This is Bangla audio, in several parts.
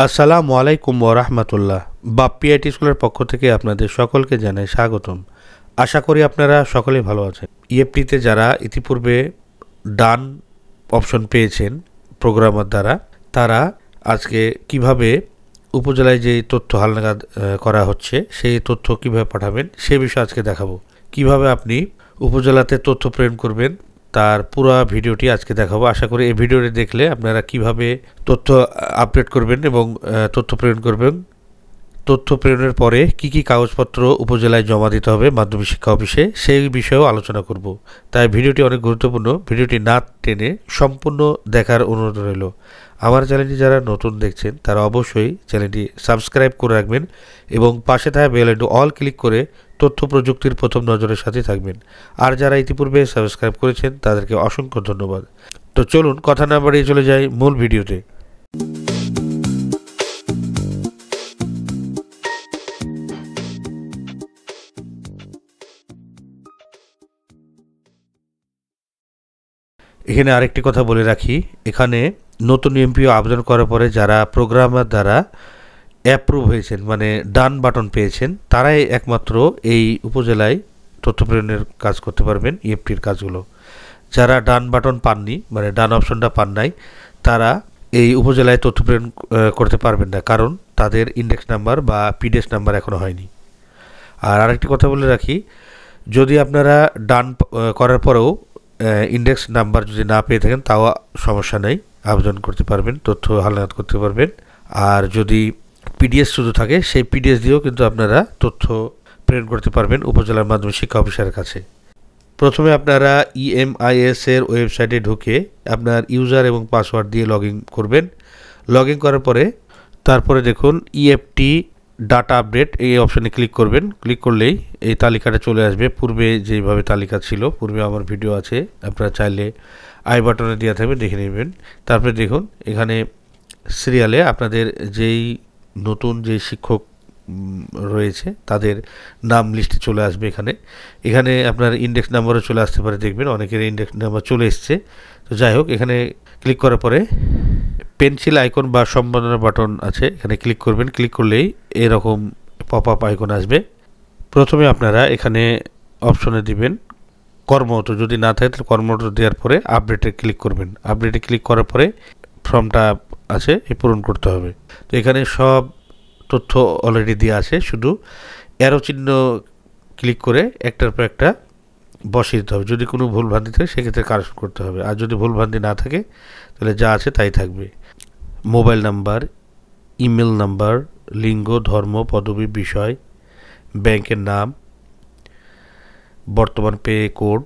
আসসালামু আলাইকুম ওরহমতুল্লাহ। বাপ্পি আইটি স্কুলের পক্ষ থেকে আপনাদের সকলকে জানাই স্বাগতম। আশা করি আপনারা সকলেই ভালো আছেন। ইএফটিতে যারা ইতিপূর্বে ডান অপশন পেয়েছেন প্রোগ্রামার দ্বারা, তারা আজকে কিভাবে উপজেলায় যে তথ্য হালনাগাদ করা হচ্ছে সেই তথ্য কিভাবে পাঠাবেন সে বিষয়ে আজকে দেখাবো। কিভাবে আপনি উপজেলাতে তথ্য প্রেরণ করবেন তার পুরো ভিডিওটি আজকে দেখাবো। আশা করি এই ভিডিওটি দেখলে আপনারা কিভাবে তথ্য আপডেট করবেন এবং তথ্য প্রেরণ করবেন। তথ্য প্রেরণের পরে কি কাগজপত্র উপজেলায় জমা দিতে হবে মাধ্যমিক শিক্ষা অফিসে সেই বিষয়েও আলোচনা করব। তাই ভিডিওটি অনেক গুরুত্বপূর্ণ, ভিডিওটি না টেনে সম্পূর্ণ দেখার অনুরোধ রইল। আমার চ্যানেলটি যারা নতুন দেখছেন তারা অবশ্যই চ্যানেলটি সাবস্ক্রাইব করে রাখবেন এবং পাশে থাকা বেল আইকন অল ক্লিক করে তথ্য প্রযুক্তির প্রথম নজরের সাথে থাকবেন। আর যারা ইতিপূর্বে সাবস্ক্রাইব করেছেন তাদেরকে অসংখ্য ধন্যবাদ। তো চলুন কথা না বাড়িয়ে চলে যাই মূল ভিডিওতে। এখানে আরেকটি কথা বলে রাখি, এখানে নতুন এমপিও আবেদন করার পরে যারা প্রোগ্রামার দ্বারা অ্যাপ্রুভ হয়েছেন মানে ডান বাটন পেয়েছেন তারাই একমাত্র এই উপজেলায় তথ্য প্রেরণের কাজ করতে পারবেন, ইএফটির কাজগুলো। যারা ডান বাটন পাননি মানে ডান অপশনটা পান নাই তারা এই উপজেলায় তথ্য প্রেরণ করতে পারবেন না, কারণ তাদের ইন্ডেক্স নাম্বার বা পিডিএস নাম্বার এখনও হয়নি। আর আরেকটি কথা বলে রাখি, যদি আপনারা ডান করার পরেও ইন্ডেক্স নাম্বার যদি না পেয়ে থাকেন তাও সমস্যা নেই, আবেদন করতে পারবেন, তথ্য হালনাগাদ করতে পারবেন। আর যদি পিডিএস শুধু থাকে সেই পিডিএস দিয়েও কিন্তু আপনারা তথ্য প্রেরণ করতে পারবেন উপজেলার মাধ্যমিক শিক্ষা অফিসারের কাছে। প্রথমে আপনারা ইএমআইএস এর ওয়েবসাইটে ঢুকে আপনার ইউজার এবং পাসওয়ার্ড দিয়ে লগ ইন করবেন। লগ ইন করার পরে তারপরে দেখুন ইএফটি ডাটা আপডেট এই অপশানে ক্লিক করবেন। ক্লিক করলেই এই তালিকাটা চলে আসবে। পূর্বে যেভাবে তালিকা ছিল, পূর্বে আমার ভিডিও আছে, আপনারা চাইলে আই বাটনে দেওয়া থাকবে, দেখে নেবেন। তারপরে দেখুন এখানে সিরিয়ালে আপনাদের যেই নতুন যে শিক্ষক রয়েছে তাদের নাম লিস্টে চলে আসবে। এখানে আপনার ইন্ডেক্স নাম্বারও চলে আসতে পারে, দেখবেন অনেকের ইন্ডেক্স নাম্বার চলে এসছে। তো যাই হোক, এখানে ক্লিক করার পরে পেন্সিল আইকন বা সম্পাদনা বাটন আছে, এখানে ক্লিক করবেন। ক্লিক করলেই এরকম পপ আপ আইকন আসবে। প্রথমে আপনারা এখানে অপশনে দিবেন কর্মরত, যদি না থাকে তাহলে কর্মরত দেওয়ার পরে আপডেটে ক্লিক করবেন। আপডেটে ক্লিক করার পরে ফর্মটা আছে এ পূরণ করতে হবে। তো এখানে সব তথ্য অলরেডি দেওয়া আছে, শুধু অ্যারো চিহ্ন ক্লিক করে একটার পর একটা বসিয়ে দিতে হবে। যদি কোনো ভুলভ্রান্তি থাকে সেক্ষেত্রে কারেকশন করতে হবে, আর যদি ভুলভ্রান্তি না থাকে তাহলে যা আছে তাই থাকবে। মোবাইল নাম্বার, ইমেল নাম্বার, লিঙ্গ, ধর্ম, পদবি, বিষয়, ব্যাংকের নাম, বর্তমান পে কোড,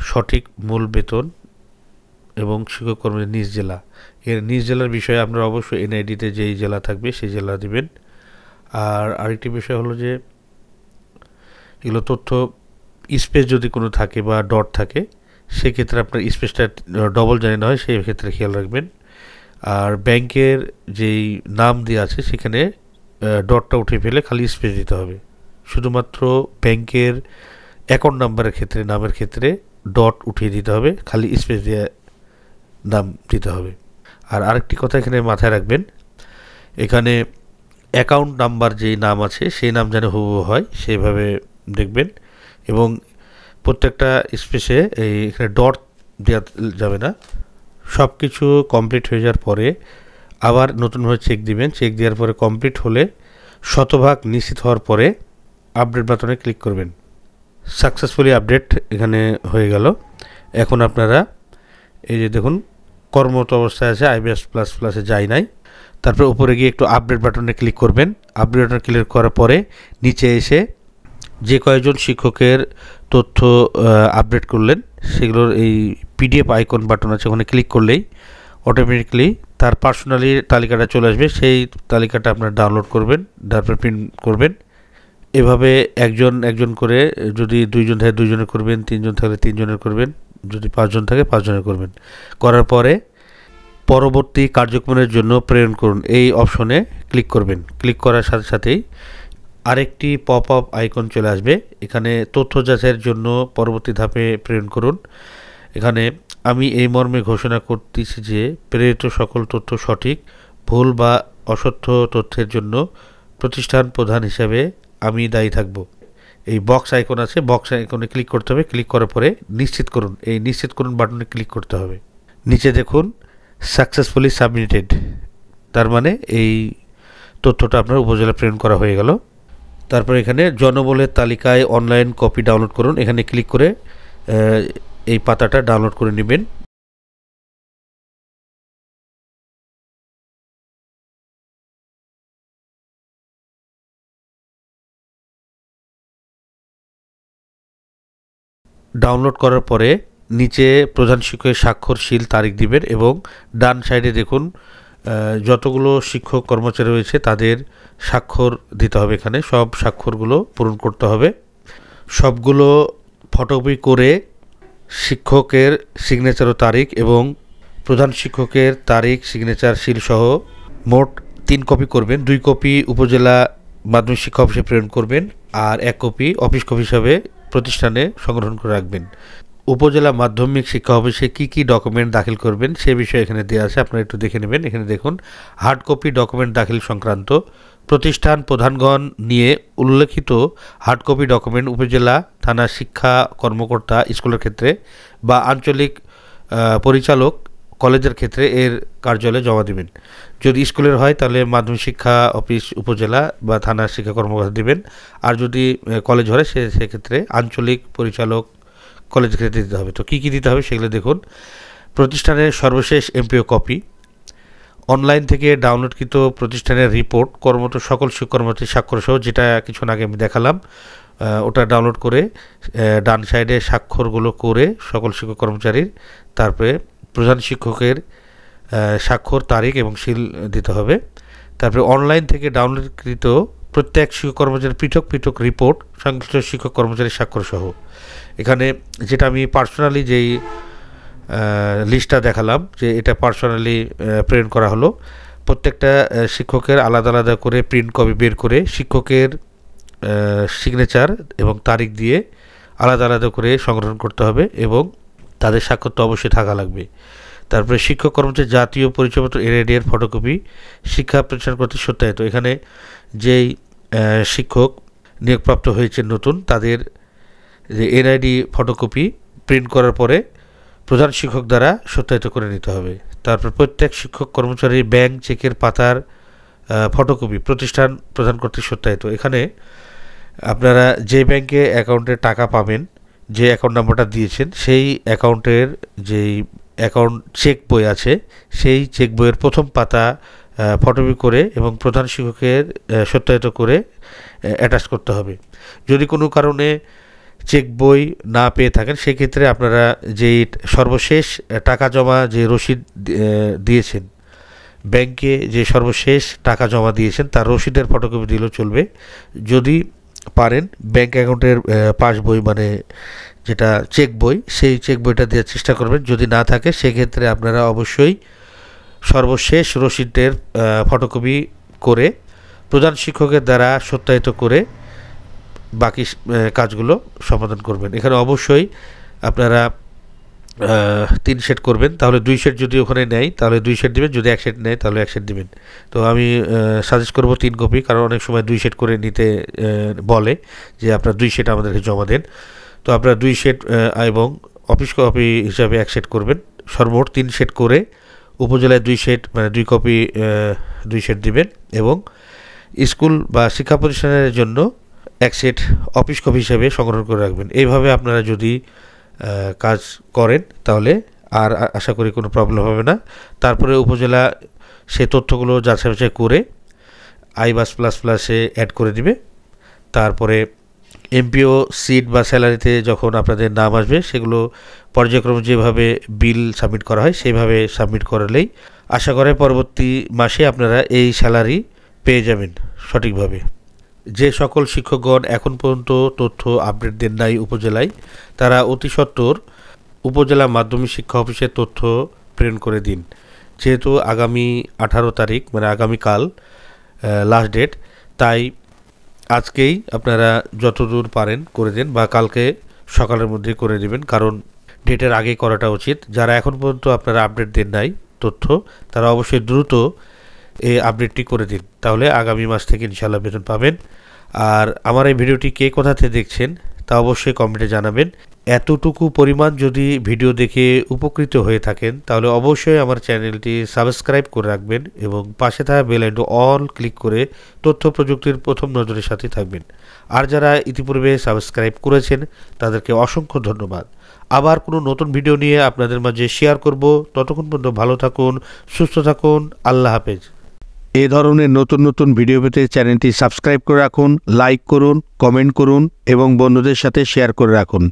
সঠিক মূল বেতন এবং শিক্ষক কর্মীর নিজ জেলা। এর নিজ জেলার বিষয়ে আপনারা অবশ্যই এনআইডিতে যেই জেলা থাকবে সেই জেলা দিবেন। আর আরেকটি বিষয় হলো যে এগুলো তথ্য স্পেস যদি কোনো থাকে বা ডট থাকে সেক্ষেত্রে আপনার স্পেসটা ডবল জানি না হয়, সেই ক্ষেত্রে খেয়াল রাখবেন। আর ব্যাংকের যেই নাম দেওয়া আছে সেখানে ডটটা উঠে ফেলে খালি স্পেস দিতে হবে। শুধুমাত্র ব্যাংকের অ্যাকাউন্ট নাম্বারের ক্ষেত্রে, নামের ক্ষেত্রে ডট উঠিয়ে দিতে হবে, খালি স্পেস দিয়ে নাম দিতে হবে। আর আরেকটি কথা এখানে মাথায় রাখবেন, এখানে অ্যাকাউন্ট নাম্বার যেই নাম আছে সেই নাম যেন হুবহু হয় সেইভাবে দেখবেন। এবং প্রত্যেকটা স্পেসে এখানে ডট দেওয়া যাবে না। সব কিছু কমপ্লিট হয়ে যাওয়ার পরে আবার নতুনভাবে চেক দিবেন। চেক দেওয়ার পরে কমপ্লিট হলে শতভাগ নিশ্চিত হওয়ার পরে আপডেট বাটনে ক্লিক করবেন। সাকসেসফুলি আপডেট এখানে হয়ে গেল। এখন আপনারা এই যে দেখুন কর্মরত অবস্থায় আছে, আইবিএস প্লাস প্লাসে যায় নাই। তারপরে উপরে গিয়ে একটু আপডেট বাটনে ক্লিক করবেন। আপডেট বাটনে ক্লিক করার পরে নিচে এসে যে কয়েকজন শিক্ষকের তথ্য আপডেট করলেন সেগুলোর এই পিডিএফ আইকন বাটন আছে, ওখানে ক্লিক করলেই অটোমেটিকলি তার পার্সোনালি তালিকাটা চলে আসবে। সেই তালিকাটা আপনার ডাউনলোড করবেন, তারপর প্রিন্ট করবেন। এভাবে একজন একজন করে, যদি দুইজন থাকে দুইজনের করবেন, তিনজন থাকলে তিনজনের করবেন, যদি পাঁচজন থাকে পাঁচজনের করবেন। করার পরে পরবর্তী কার্যক্রমের জন্য প্রেরণ করুন এই অপশনে ক্লিক করবেন। ক্লিক করার সাথে সাথেই আরেকটি পপ আপ আইকন চলে আসবে। এখানে তথ্য যাচাইয়ের জন্য পরবর্তী ধাপে প্রেরণ করুন। এখানে আমি এই মর্মে ঘোষণা করতেছি যে প্রেরিত সকল তথ্য সঠিক, ভুল বা অসত্য তথ্যের জন্য প্রতিষ্ঠান প্রধান হিসেবে আমি দায়ী থাকব। এই বক্স আইকন আছে, বক্স আইকনে ক্লিক করতে হবে। ক্লিক করার পরে নিশ্চিত করুন, এই নিশ্চিত করুন বাটনে ক্লিক করতে হবে। নিচে দেখুন সাকসেসফুলি সাবমিটেড, তার মানে এই তথ্যটা আপনার উপজেলা প্রেরণ করা হয়ে গেল। তারপর এখানে জনবলের তালিকায় অনলাইন কপি ডাউনলোড করুন, এখানে ক্লিক করে এই পাতাটা ডাউনলোড করে নেবেন। ডাউনলোড করার পরে নিচে প্রধান শিক্ষকের স্বাক্ষরশীল তারিখ দিবেন এবং ডান সাইডে দেখুন যতগুলো শিক্ষক কর্মচারী রয়েছে তাদের স্বাক্ষর দিতে হবে। এখানে সব স্বাক্ষরগুলো পূরণ করতে হবে। সবগুলো ফটোকপি করে শিক্ষকের সিগনেচার ও তারিখ এবং প্রধান শিক্ষকের তারিখ সিগনেচার শিল সহ মোট 3 কপি করবেন। 2 কপি উপজেলা মাধ্যমিক শিক্ষা অফিসে প্রেরণ করবেন আর 1 কপি অফিস কপি হিসাবে প্রতিষ্ঠানে সংগ্রহ করে রাখবেন। উপজেলা মাধ্যমিক শিক্ষা অফিসে কী কী ডকুমেন্ট দাখিল করবেন সে বিষয়ে এখানে দেওয়া আছে, আপনারা একটু দেখে নেবেন। এখানে দেখুন হার্ড কপি ডকুমেন্ট দাখিল সংক্রান্ত প্রতিষ্ঠান প্রধানগণ নিয়ে উল্লেখিত হার্ড কপি ডকুমেন্ট উপজেলা থানা শিক্ষা কর্মকর্তা স্কুলের ক্ষেত্রে বা আঞ্চলিক পরিচালক কলেজের ক্ষেত্রে এর কার্যালয়ে জমা দিবেন। যদি স্কুলের হয় তাহলে মাধ্যমিক শিক্ষা অফিস উপজেলা বা থানা শিক্ষা কর্মকর্তা দিবেন, আর যদি কলেজ হয় সেক্ষেত্রে আঞ্চলিক পরিচালক কলেজ ক্ষেত্রে দিতে হবে। তো কী কী দিতে হবে সেগুলো দেখুন। প্রতিষ্ঠানের সর্বশেষ এমপিও কপি, অনলাইন থেকে ডাউনলোডকৃত প্রতিষ্ঠানের রিপোর্ট কর্মরত সকল শিক্ষক কর্মচারীর স্বাক্ষরসহ, যেটা কিছুক্ষণ আগে আমি দেখালাম, ওটা ডাউনলোড করে ডান সাইডে স্বাক্ষরগুলো করে সকল শিক্ষক কর্মচারীর, তারপরে প্রধান শিক্ষকের স্বাক্ষর তারিখ এবং সিল দিতে হবে। তারপরে অনলাইন থেকে ডাউনলোডকৃত প্রত্যেক শিক্ষক কর্মচারীর পৃথক পৃথক রিপোর্ট সংশ্লিষ্ট শিক্ষক কর্মচারীর স্বাক্ষরসহ। এখানে যেটা আমি পার্সোনালি যেই লিস্টটা দেখালাম যে এটা পার্সোনালি প্রিন্ট করা হলো, প্রত্যেকটা শিক্ষকের আলাদা আলাদা করে প্রিন্ট কপি বের করে শিক্ষকের সিগনেচার এবং তারিখ দিয়ে আলাদা আলাদা করে সংগ্রহ করতে হবে এবং তাদের স্বাক্ষর তো অবশ্যই থাকা লাগবে। তারপরে শিক্ষক কর্মচারী জাতীয় পরিচয়পত্র এনআইডি এর ফটোকপি শিক্ষা প্রতিষ্ঠান কর্তৃক সত্যায়িত। এখানে যেই শিক্ষক নিয়োগপ্রাপ্ত হয়েছে নতুন, তাদের যে এনআইডি ফটোকপি প্রিন্ট করার পরে প্রধান শিক্ষক দ্বারা সত্যায়িত করে নিতে হবে। তারপর প্রত্যেক শিক্ষক কর্মচারী ব্যাংক চেকের পাতার ফটোকপি প্রতিষ্ঠান প্রধান কর্তৃক সত্যায়িত। এখানে আপনারা যে ব্যাংকে অ্যাকাউন্টে টাকা পাবেন, যে অ্যাকাউন্ট নাম্বারটা দিয়েছেন সেই অ্যাকাউন্টের যেই অ্যাকাউন্ট চেক বই আছে সেই চেক বইয়ের প্রথম পাতা ফটোকপি করে এবং প্রধান শিক্ষকের সত্যায়িত করে অ্যাটাচ করতে হবে। যদি কোনো কারণে চেক বই না পেয়ে থাকেন সেক্ষেত্রে আপনারা যেই সর্বশেষ টাকা জমা যে রসিদ দিয়েছেন, ব্যাংকে যে সর্বশেষ টাকা জমা দিয়েছেন তার রসিদের ফটোকপি দিলেও চলবে। যদি পারেন ব্যাংক অ্যাকাউন্টের পাস বই মানে যেটা চেক বই, সেই চেক বইটা দেওয়ার চেষ্টা করবেন। যদি না থাকে সেক্ষেত্রে আপনারা অবশ্যই সর্বশেষ রসিদের ফটোকপি করে প্রধান শিক্ষকের দ্বারা সত্যায়িত করে বাকি কাজগুলো সমাধান করবেন। এখানে অবশ্যই আপনারা 3 সেট করবেন, তাহলে 2 সেট যদি ওখানে নেয় তাহলে 2 সেট দিবেন, যদি 1 সেট নেয় তাহলে 1 সেট দিবেন। তো আমি সাজেস্ট করব 3 কপি, কারণ অনেক সময় 2 সেট করে নিতে বলে যে আপনারা 2 সেট আমাদেরকে জমা দেন। তো আপনারা 2 সেট এবং অফিস কপি হিসাবে 1 সেট করবেন, সর্বমোট 3 সেট করে উপজেলায় 2 সেট মানে 2 কপি 2 সেট দিবেন এবং স্কুল বা শিক্ষা প্রতিষ্ঠানের জন্য 1 সেট অফিস কপি হিসাবে সংগ্রহ করে রাখবেন। এইভাবে আপনারা যদি কাজ করেন তাহলে আর আশা করি কোনো প্রবলেম হবে না। তারপরে উপজেলা সেই তথ্যগুলো যাচাই বাছাই করে আইবাস প্লাস প্লাসে অ্যাড করে দিবে। তারপরে এমপিও সিট বা স্যালারিতে যখন আপনাদের নাম আসবে সেগুলো পর্যায়ক্রমে যেভাবে বিল সাবমিট করা হয় সেইভাবে সাবমিট করলেই আশা করে পরবর্তী মাসে আপনারা এই স্যালারি পেয়ে যাবেন সঠিকভাবে। যে সকল শিক্ষকগণ এখন পর্যন্ত তথ্য আপডেট দেন নাই উপজেলায়, তারা অতি সত্বর উপজেলা মাধ্যমিক শিক্ষা অফিসের তথ্য প্রেরণ করে দিন। যেহেতু আগামী 18 তারিখ মানে আগামীকাল লাস্ট ডেট, তাই আজকেই আপনারা যতদূর পারেন করে দিন বা কালকে সকালের মধ্যে করে দেবেন, কারণ ডেটের আগে করাটা উচিত। যারা এখন পর্যন্ত আপনারা আপডেট দেন নাই তথ্য, তারা অবশ্যই দ্রুত এই আপডেটটি করে দিন, তাহলে আগামী মাস থেকে ইনশাল্লাহ বেতন পাবেন। আর আমার এই ভিডিওটি কে কোথা থেকে দেখছেন তা অবশ্যই কমেন্টে জানাবেন। এতটুকু পরিমাণ যদি ভিডিও দেখে উপকৃত হয়ে থাকেন তাহলে অবশ্যই আমার চ্যানেলটি সাবস্ক্রাইব করে রাখবেন এবং পাশে থাকা বেল আইকনটি অল ক্লিক করে তথ্য প্রযুক্তির প্রথম নজরের সাথে থাকবেন। আর যারা ইতিপূর্বে সাবস্ক্রাইব করেছেন তাদেরকে অসংখ্য ধন্যবাদ। আবার কোনো নতুন ভিডিও নিয়ে আপনাদের মাঝে শেয়ার করব। ততক্ষণ পর্যন্ত ভালো থাকুন, সুস্থ থাকুন, আল্লাহ হাফেজ। এ ধরনের নতুন নতুন ভিডিও পেতে চ্যানেলটি সাবস্ক্রাইব করে রাখুন, লাইক করুন, কমেন্ট করুন এবং বন্ধুদের সাথে শেয়ার করে রাখুন।